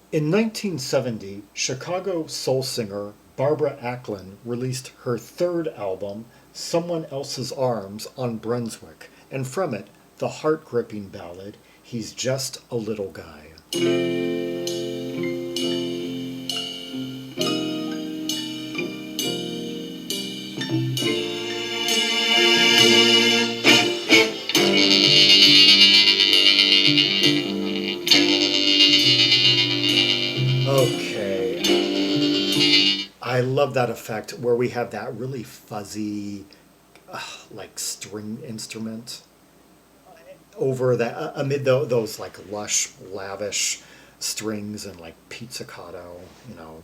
In 1970, Chicago soul singer Barbara Acklin released her third album, Someone Else's Arms, on Brunswick, and from it, the heart gripping ballad, He's Just a Little Guy. Okay, I love that effect where we have that really fuzzy, like string instrument over that amid those like lush, lavish strings and like pizzicato, you know.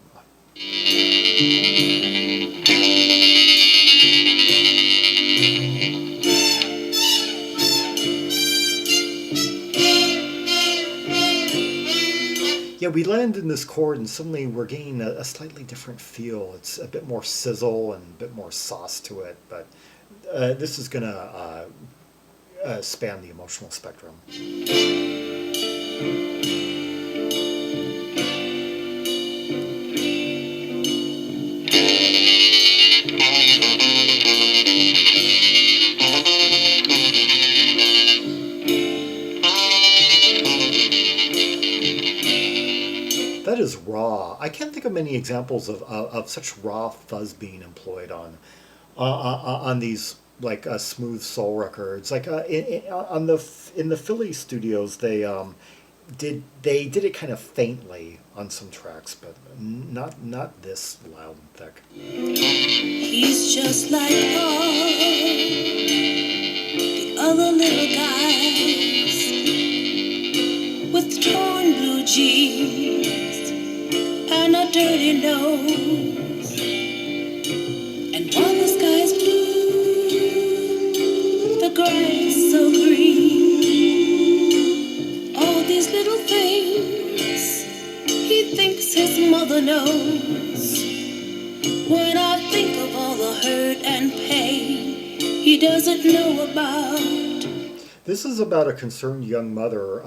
Yeah, we land in this chord and suddenly we're getting a slightly different feel. It's a bit more sizzle and a bit more sauce to it, but this is going to span the emotional spectrum. That is raw. I can't think of many examples of such raw fuzz being employed on these like smooth soul records. Like on in the Philly studios, they did it kind of faintly on some tracks, but not this loud and thick. He's just like all the other little guys with torn blue jeans and a dirty nose. And while the sky's blue, the grass so green, all these little things he thinks his mother knows. When I think of all the hurt and pain he doesn't know about. This is about a concerned young mother,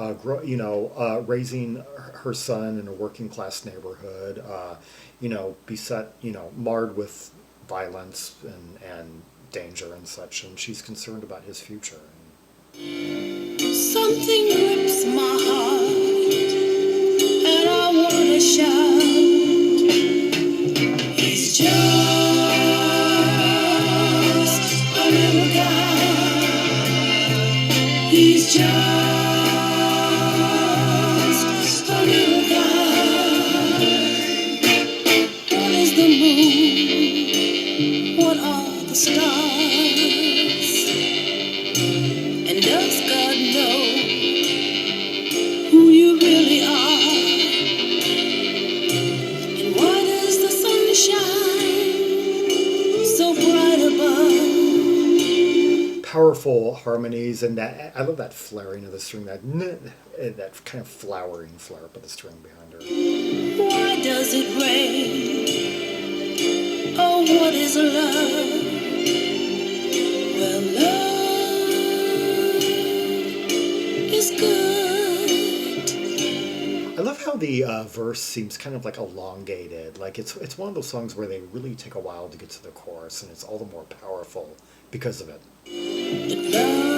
raising her son in a working class neighborhood, beset, marred with violence and danger and such, and she's concerned about his future. Something grips my heart, and I wanna shout. He's just a little guy. He's just a little guy. What is the moon? What are the stars? And does God know who you really are? And why does the sun shine so bright above? Powerful harmonies, and that I love that flaring of the string, that kind of flowering flare up of the string behind her. Why does it rain? Oh, what is love? Well, love is good. I love how the verse seems kind of like elongated. Like it's one of those songs where they really take a while to get to the chorus, and it's all the more powerful because of it. But love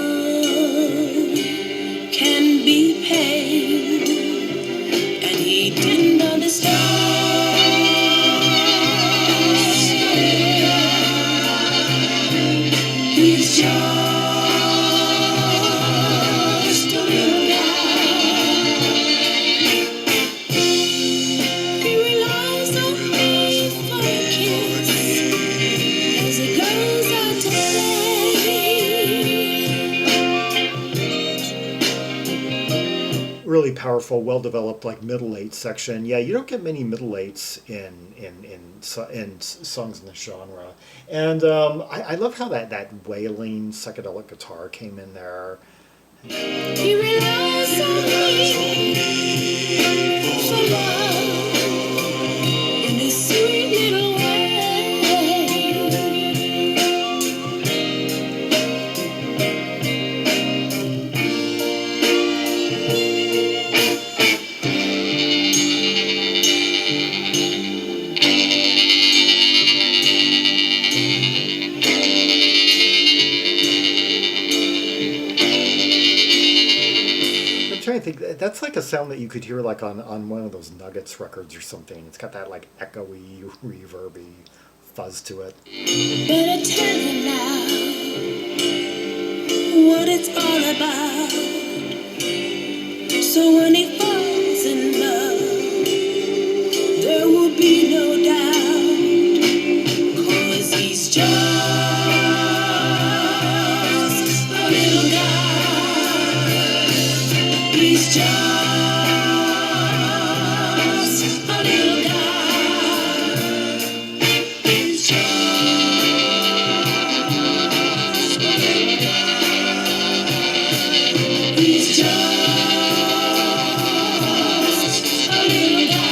can be pain, and he didn't understand. He's just a little guy. He relies on me for a kiss as he goes out to play. Really powerful, well developed, like middle eight section. Yeah, you don't get many middle eights in songs in this genre, and I love how that wailing psychedelic guitar came in there. He relies on me for love in this sweet little way. that's like a sound that you could hear like on one of those Nuggets records or something. It's got that like echoey, reverby fuzz to it. Better tell him now what it's all about. So when he falls in love, there will be no doubt. 'Cause he's just a little guy. He's just a little guy. He's just a little guy. He's just a little guy.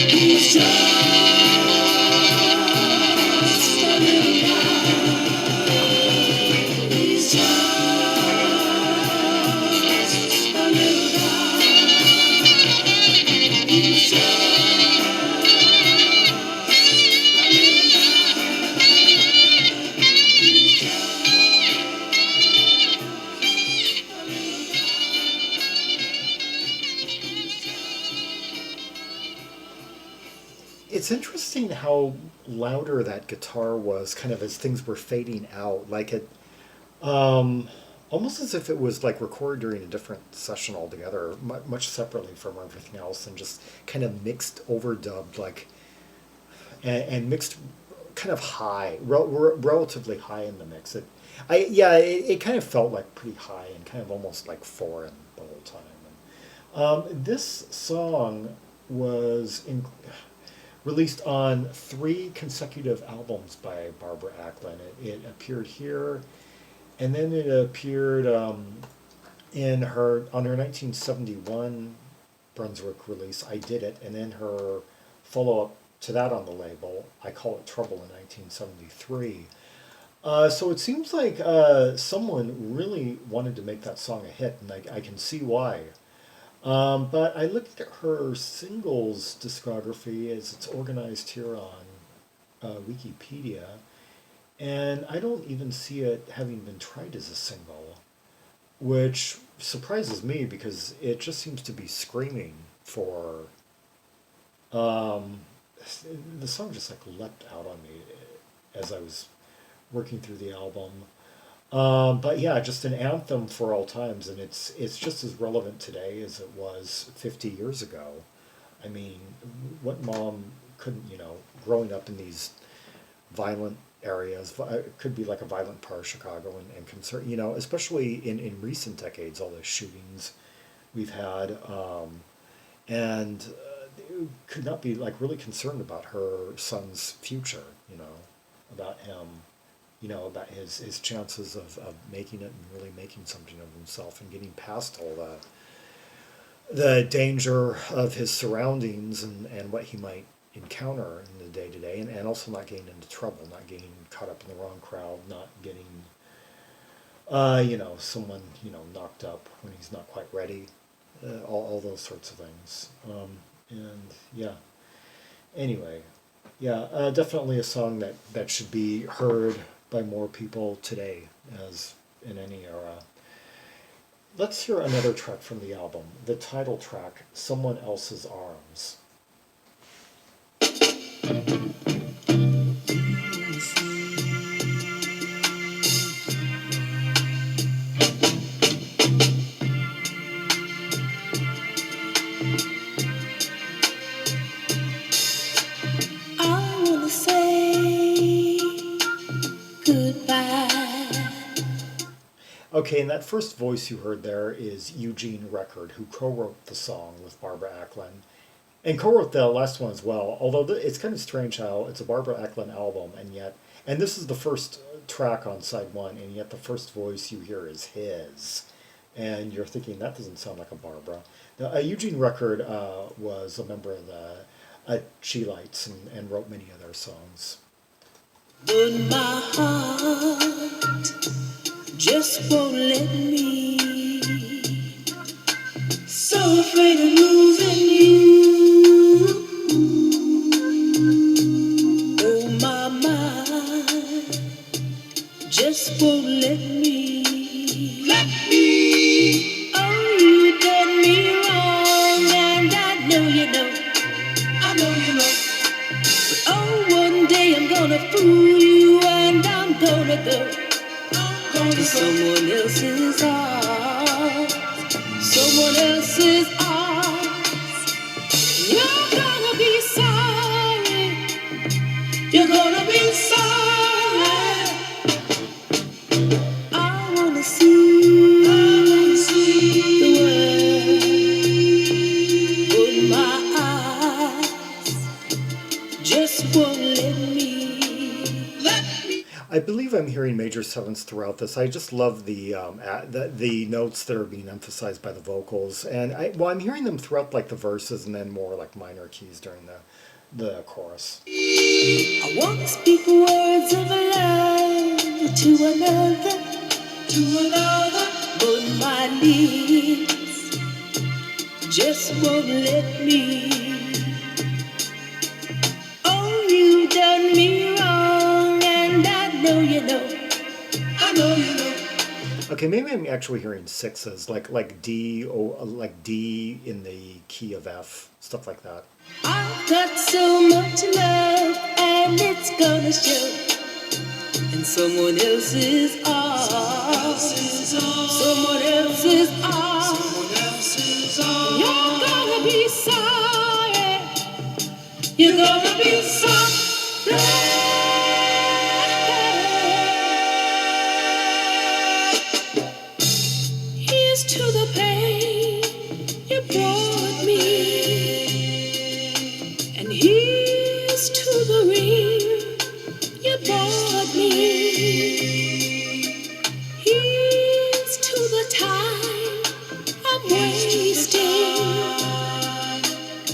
He's just a little guy. He's just a little guy. He's just a little guy. He's It's interesting how louder that guitar was, kind of as things were fading out. Like it, almost as if it was like recorded during a different session altogether, much separately from everything else, and just kind of mixed, overdubbed, like and mixed kind of high, relatively high in the mix. It kind of felt like pretty high and kind of almost like foreign the whole time. This song was released on 3 consecutive albums by Barbara Acklin. It appeared here, and then it appeared in her on her 1971 Brunswick release, I Did It, and then her follow up to that on the label, I Call It Trouble, in 1973. So it seems like someone really wanted to make that song a hit, and I can see why. But I looked at her singles discography as it's organized here on Wikipedia, and I don't even see it having been tried as a single, which surprises me because it just seems to be screaming for. The song just like leapt out on me as I was working through the album. But yeah, just an anthem for all times, and it's just as relevant today as it was 50 years ago. I mean, what mom couldn't, growing up in these violent areas, it could be like a violent part of Chicago and concern, especially in recent decades, all the shootings we've had, and could not be like really concerned about her son's future, about him, about his chances of making it and really making something of himself and getting past all the danger of his surroundings and what he might encounter in the day to day, and also not getting into trouble, not getting caught up in the wrong crowd, not getting, someone, knocked up when he's not quite ready, all those sorts of things. And yeah, anyway, yeah, definitely a song that should be heard by more people today, as in any era. Let's hear another track from the album, the title track, Someone Else's Arms. I wanna say goodbye. Okay, and that first voice you heard there is Eugene Record, who co-wrote the song with Barbara Acklin, and co-wrote the last one as well. Although it's kind of strange how it's a Barbara Acklin album, and this is the first track on side one, and yet the first voice you hear is his, and you're thinking that doesn't sound like a Barbara. Now, Eugene Record was a member of the Chi-Lites and wrote many other songs. But my heart just won't let me. So afraid of losing you. Oh, my just won't let me. Let me. Oh, you done me wrong, and I know you know. I know you know. But oh, one day I'm gonna fool you, and I'm gonna go. To someone else's arms, someone else's arms. You're gonna be sorry. You're gonna be sorry. I wanna see the world, but my eyes just won't let me. I believe I'm hearing major sevenths throughout this. I just love the notes that are being emphasized by the vocals, and I'm hearing them throughout like the verses, and then more like minor keys during the chorus. I want to speak words of love to another, but my lips just won't let me. Oh, you done me wrong, and I know you know. I know you know. Okay, maybe I'm actually hearing sixes, like D or like D in the key of F, stuff like that. I've got so much love, and it's gonna show in someone else's arms. Someone else's arms. You're gonna be sorry. You're gonna be sorry. Here's to the pain you brought me, and here's to the ring you brought me. Here's to the time I'm wasting,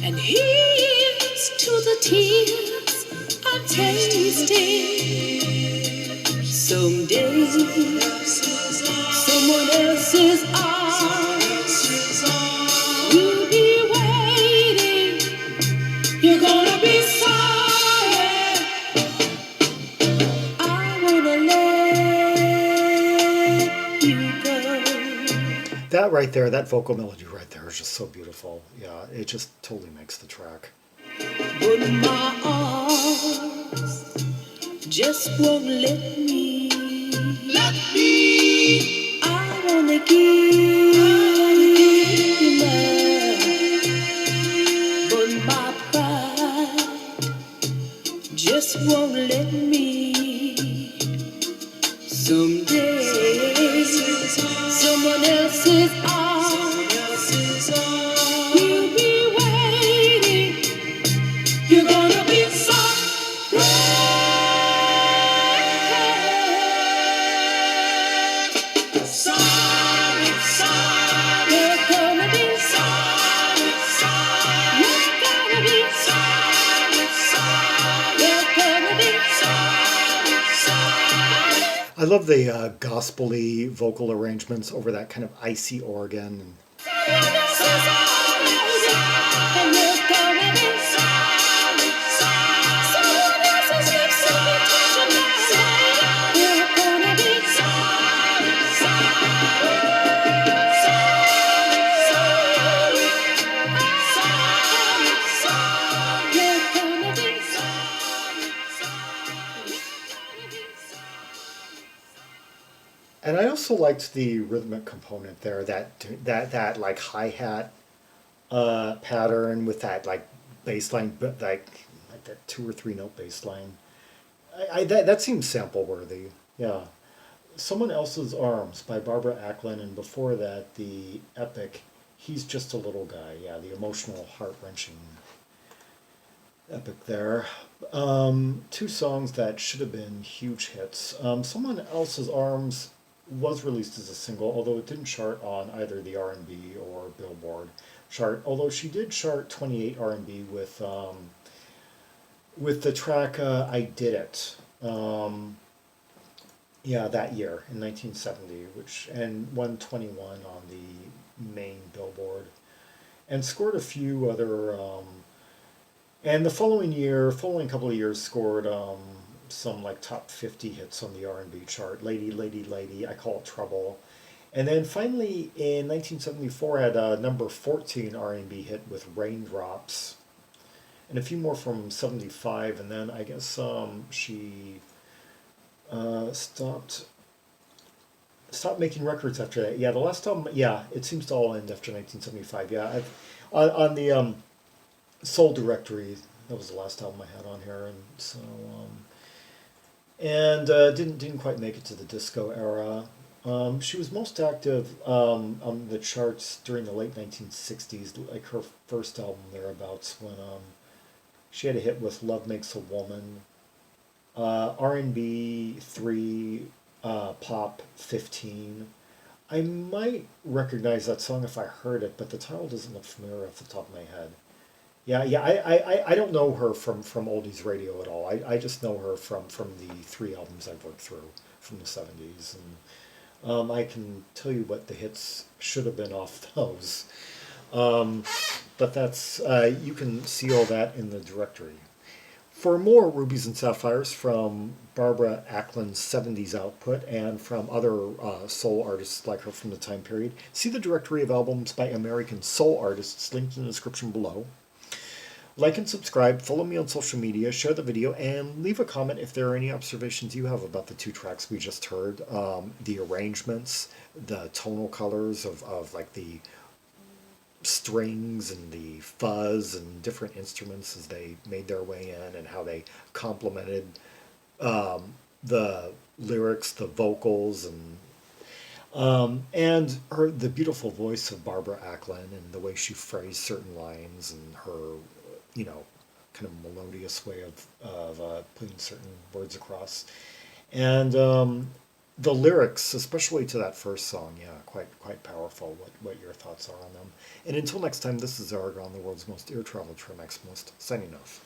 and here's to the tears I'm tasting. Someday, someone else's arms will be waiting. You're gonna be sorry. I wanna let you go. That right there, that vocal melody right there is just so beautiful. Yeah, it just totally makes the track. But my arms just won't let me. Let me. I wanna give you love, but my pride just won't let me. Someday, someone else's arms will be waiting. You're gonna be sorry. Sorry, sorry. You're gonna be sorry, sorry. You're gonna be sorry, sorry. You're gonna be sorry, sorry. I love the gospel-y vocal arrangements over that kind of icy organ. And And you're gonna be sorry, sorry. Someone else's lips will be touching my life. You're gonna be sorry, sorry. Sorry, sorry. Sorry, sorry. You're gonna be sorry, sorry. You're gonna be and I also liked the rhythmic component there, that like hi-hat pattern with that like bass line, but like that 2 or 3 note bass line. That seems sample worthy. Yeah. Someone Else's Arms by Barbara Acklin, and before that the epic He's Just a Little Guy. Yeah, the emotional, heart-wrenching epic there. Two songs that should have been huge hits. Someone Else's Arms was released as a single, although it didn't chart on either the R&B or Billboard chart. Although she did chart 28 R&B with the track "I Did It." Yeah, that year in 1970, and won 21 on the main Billboard, and scored a few other. And the following couple of years, scored some like top 50 hits on the R&B chart. Lady, Lady, Lady, I Call It Trouble. And then finally in 1974 had a number 14 R&B hit with Raindrops. And a few more from 75, and then I guess she stopped making records after that. Yeah, the last album, yeah, it seems to all end after 1975. Yeah, on the Soul Directory, that was the last album I had on here, and so didn't quite make it to the disco era. She was most active on the charts during the late 1960s, like her first album thereabouts, when she had a hit with "Love Makes a Woman," R&B 3, pop 15. I might recognize that song if I heard it, but the title doesn't look familiar off the top of my head. Yeah, yeah, I don't know her from oldies radio at all. I just know her from the three albums I've worked through from the 70s. And I can tell you what the hits should have been off those. Um, but that's, you can see all that in the directory. For more Rubies and Sapphires from Barbara Acklin's 70s output and from other soul artists like her from the time period, see the directory of albums by American soul artists linked in the description below. Like and subscribe, follow me on social media, share the video, and leave a comment if there are any observations you have about the two tracks we just heard. The arrangements, the tonal colors of like the strings and the fuzz and different instruments as they made their way in, and how they complemented the lyrics, the vocals, and the beautiful voice of Barbara Acklin and the way she phrased certain lines and her, kind of melodious way of putting certain words across. And the lyrics, especially to that first song, yeah, quite powerful. What your thoughts are on them? And until next time, this is Zaragon, the world's most ear traveled trim maximalist, signing off.